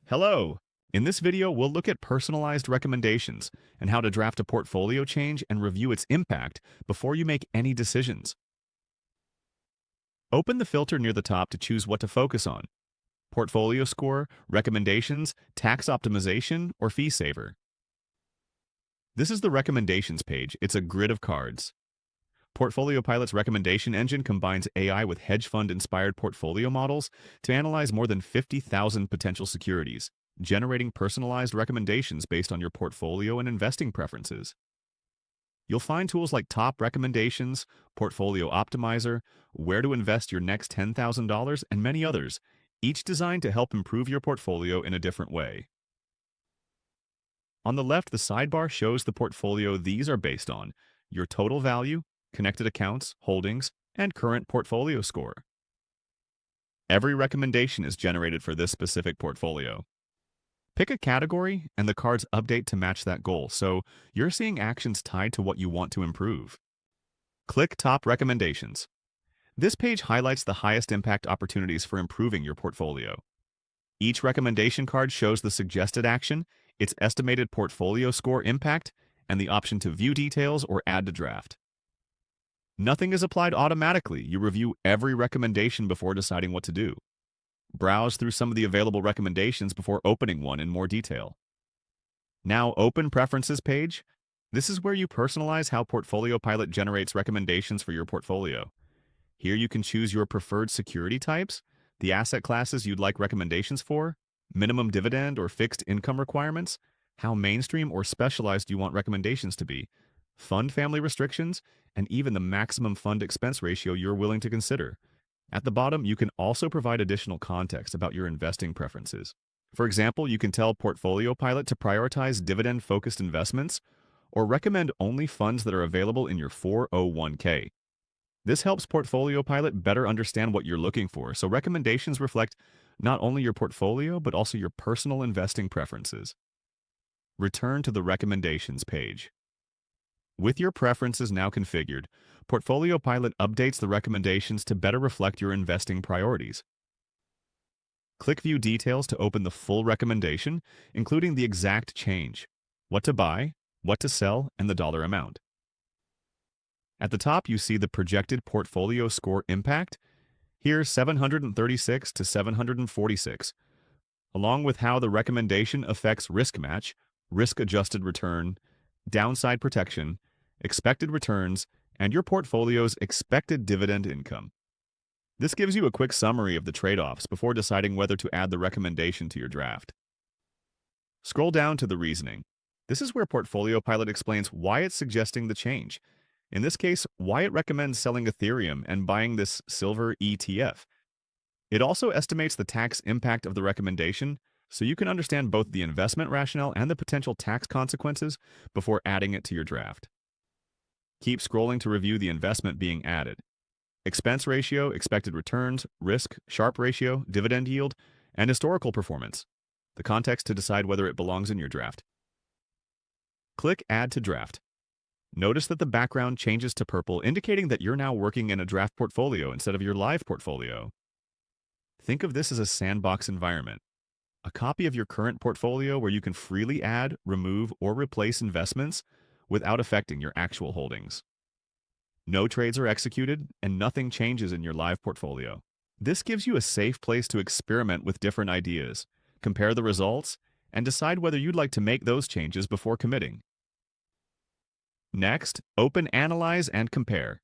Hello! In this video, we'll look at personalized recommendations and how to draft a portfolio change and review its impact before you make any decisions. Open the filter near the top to choose what to focus on: portfolio score, recommendations, tax optimization, or fee saver. This is the recommendations page. It's a grid of cards. PortfolioPilot's recommendation engine combines AI with hedge fund-inspired portfolio models to analyze more than 50,000 potential securities, generating personalized recommendations based on your portfolio and investing preferences. You'll find tools like Top Recommendations, Portfolio Optimizer, Where to Invest Your Next $10,000, and many others, each designed to help improve your portfolio in a different way. On the left, the sidebar shows the portfolio these are based on: your total value, connected accounts, holdings, and current portfolio score. Every recommendation is generated for this specific portfolio. Pick a category, and the cards update to match that goal, so you're seeing actions tied to what you want to improve. Click Top Recommendations. This page highlights the highest impact opportunities for improving your portfolio. Each recommendation card shows the suggested action, its estimated portfolio score impact, and the option to view details or add to draft. Nothing is applied automatically. You review every recommendation before deciding what to do. Browse through some of the available recommendations before opening one in more detail. Now open Preferences page. This is where you personalize how PortfolioPilot generates recommendations for your portfolio. Here you can choose your preferred security types, the asset classes you'd like recommendations for, minimum dividend or fixed income requirements, how mainstream or specialized you want recommendations to be, fund family restrictions, and even the maximum fund expense ratio you're willing to consider. At the bottom, you can also provide additional context about your investing preferences. For example, you can tell PortfolioPilot to prioritize dividend-focused investments or recommend only funds that are available in your 401k. This helps PortfolioPilot better understand what you're looking for, so recommendations reflect not only your portfolio but also your personal investing preferences. Return to the Recommendations page. With your preferences now configured, PortfolioPilot updates the recommendations to better reflect your investing priorities. Click View Details to open the full recommendation, including the exact change, what to buy, what to sell, and the dollar amount. At the top, you see the projected portfolio score impact, here 736 to 746, along with how the recommendation affects risk match, risk-adjusted return, downside protection, expected returns, and your portfolio's expected dividend income. This gives you a quick summary of the trade-offs before deciding whether to add the recommendation to your draft. Scroll down to the reasoning. This is where PortfolioPilot explains why it's suggesting the change. In this case, why it recommends selling Ethereum and buying this silver ETF. It also estimates the tax impact of the recommendation, so you can understand both the investment rationale and the potential tax consequences before adding it to your draft. Keep scrolling to review the investment being added: expense ratio, expected returns, risk, Sharpe ratio, dividend yield, and historical performance, the context to decide whether it belongs in your draft. Click Add to Draft. Notice that the background changes to purple, indicating that you're now working in a draft portfolio instead of your live portfolio. Think of this as a sandbox environment, a copy of your current portfolio where you can freely add, remove, or replace investments without affecting your actual holdings. No trades are executed, and nothing changes in your live portfolio. This gives you a safe place to experiment with different ideas, compare the results, and decide whether you'd like to make those changes before committing. Next, open Analyze and Compare.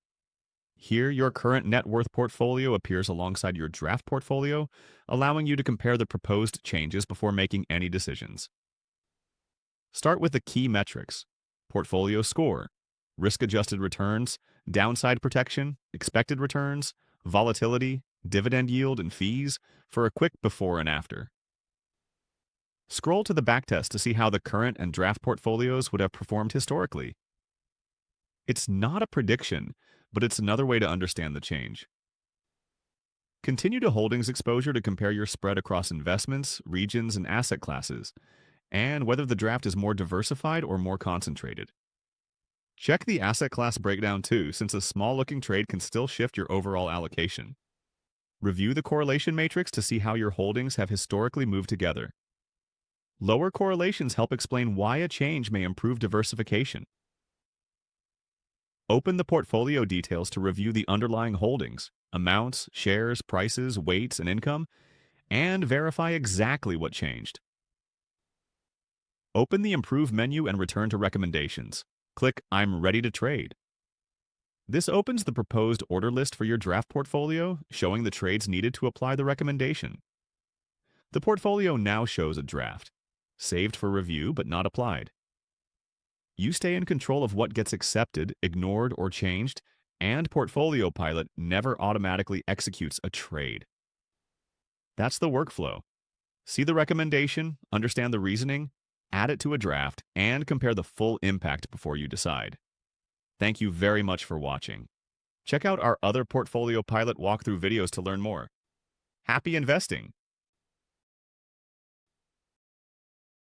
Here, your current net worth portfolio appears alongside your draft portfolio, allowing you to compare the proposed changes before making any decisions. Start with the key metrics: portfolio score, risk-adjusted returns, downside protection, expected returns, volatility, dividend yield, and fees for a quick before and after. Scroll to the backtest to see how the current and draft portfolios would have performed historically. It's not a prediction, but it's another way to understand the change. Continue to holdings exposure to compare your spread across investments, regions, and asset classes, and whether the draft is more diversified or more concentrated. Check the asset class breakdown too, since a small-looking trade can still shift your overall allocation. Review the correlation matrix to see how your holdings have historically moved together. Lower correlations help explain why a change may improve diversification. Open the portfolio details to review the underlying holdings, amounts, shares, prices, weights, and income, and verify exactly what changed. Open the Improve menu and return to Recommendations. Click I'm ready to trade. This opens the proposed order list for your draft portfolio, showing the trades needed to apply the recommendation. The portfolio now shows a draft, saved for review but not applied. You stay in control of what gets accepted, ignored, or changed, and PortfolioPilot never automatically executes a trade. That's the workflow. See the recommendation, understand the reasoning, add it to a draft, and compare the full impact before you decide. Thank you very much for watching. Check out our other PortfolioPilot walkthrough videos to learn more. Happy investing!